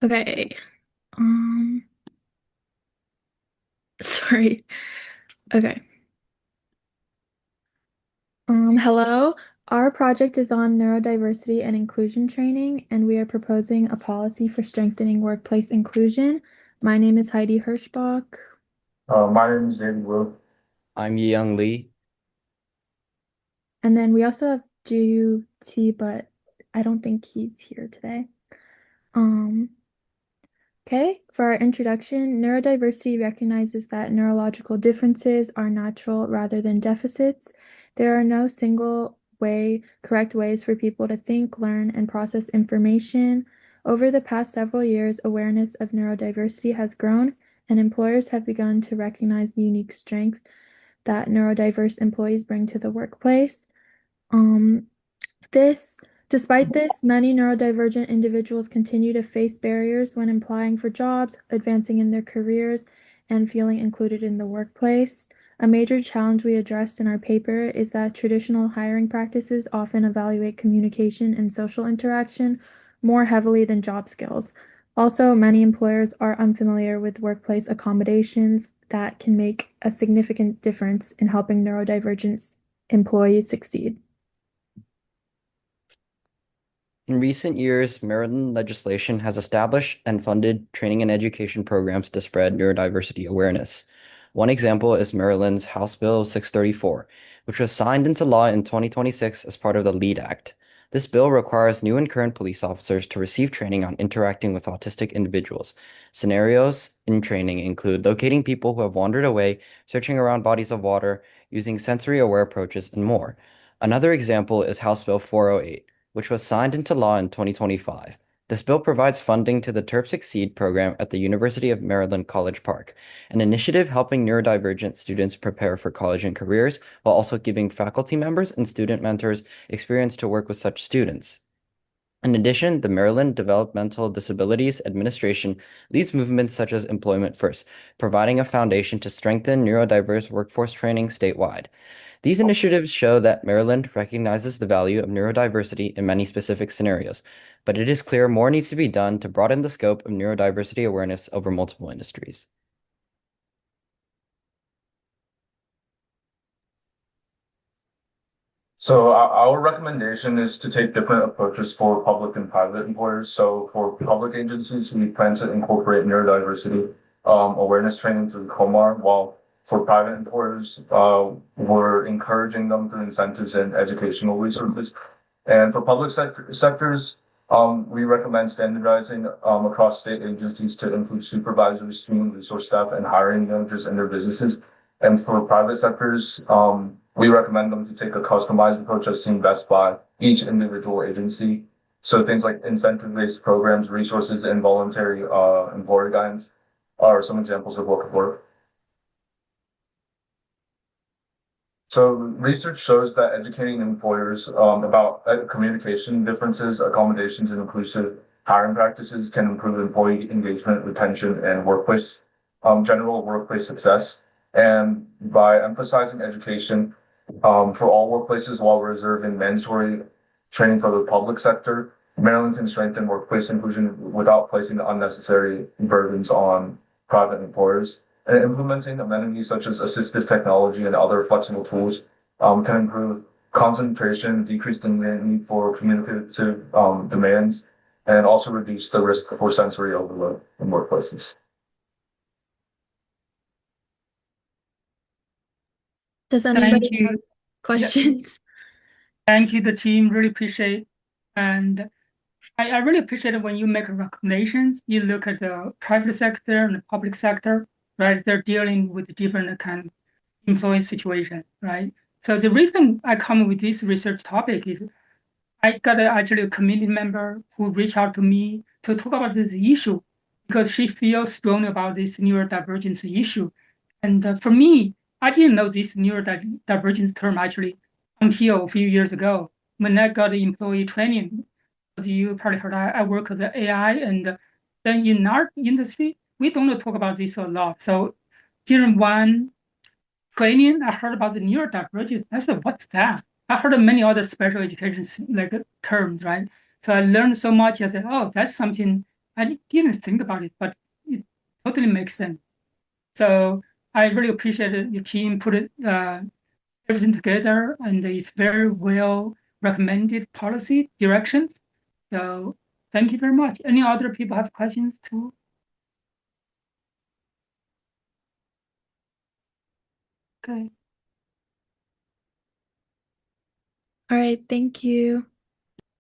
Okay. Um, sorry. Okay. Hello. Our project is on neurodiversity and inclusion training, and we are proposing a policy for strengthening workplace inclusion. My name is Heidi Hirschbach, My name is David Wu. I'm Young Lee. and then we also have GUT, but I don't think he's here today. Um, Okay, for our introduction, neurodiversity recognizes that neurological differences are natural rather than deficits. There are no single way, correct ways for people to think, learn, and process information. Over the past several years, awareness of neurodiversity has grown, and employers have begun to recognize the unique strengths that neurodiverse employees bring to the workplace. Um, this, Despite this, many neurodivergent individuals continue to face barriers when applying for jobs, advancing in their careers, and feeling included in the workplace. A major challenge we addressed in our paper is that traditional hiring practices often evaluate communication and social interaction more heavily than job skills. Also, many employers are unfamiliar with workplace accommodations that can make a significant difference in helping neurodivergent employees succeed. In recent years, Maryland legislation has established and funded training and education programs to spread neurodiversity awareness. One example is Maryland's House Bill 634, which was signed into law in 2026 as part of the LEAD Act. This bill requires new and current police officers to receive training on interacting with autistic individuals. Scenarios in training include locating people who have wandered away, searching around bodies of water, using sensory-aware approaches, and more. Another example is House Bill 408, which was signed into law in 2025. This bill provides funding to the TERP Succeed program at the University of Maryland College Park, an initiative helping neurodivergent students prepare for college and careers while also giving faculty members and student mentors experience to work with such students. In addition, the Maryland Developmental Disabilities Administration leads movements such as Employment First, providing a foundation to strengthen neurodiverse workforce training statewide. These initiatives show that Maryland recognizes the value of neurodiversity in many specific scenarios, but it is clear more needs to be done to broaden the scope of neurodiversity awareness over multiple industries. So our recommendation is to take different approaches for public and private employers. So for public agencies, we plan to incorporate neurodiversity awareness training through COMAR, while for private employers, we're encouraging them through incentives and educational resources. And for public sectors, we recommend standardizing across state agencies to include supervisors, human resource staff, and hiring managers in their businesses. And for private sectors, we recommend them to take a customized approach as seen best by each individual agency. So things like incentive-based programs, resources, and voluntary employer guidance are some examples of what could work. So research shows that educating employers about communication differences, accommodations, and inclusive hiring practices can improve employee engagement, retention, and general workplace success. And by emphasizing education for all workplaces while reserving mandatory training for the public sector, Maryland can strengthen workplace inclusion without placing unnecessary burdens on private employers. And implementing amenities such as assistive technology and other flexible tools can improve concentration, decrease the need for communicative demands, and also reduce the risk for sensory overload in workplaces. Does Thank anybody have you. Yeah, questions? thank you. The team really appreciate, and I really appreciate it when you make recommendations. You look at the private sector and the public sector, right? They're dealing with different kind of employee situation, right? So the reason I come with this research topic is I got actually a community member who reached out to me to talk about this issue because she feels strongly about this neurodivergence issue. And for me, I didn't know this neurodivergence term actually until a few years ago when I got employee training. As you probably heard, I work with the AI, and then in our industry, we don't talk about this a lot. So during one training, I heard about the neurodivergence. I said, what's that? I heard of many other special education like terms, right? So I learned so much. I said, oh, that's something I didn't think about it, but it totally makes sense. So I really appreciate it. Your team put it everything together, and it's very well recommended policy directions. So thank you very much. Any other people have questions too? Okay. All right, thank you.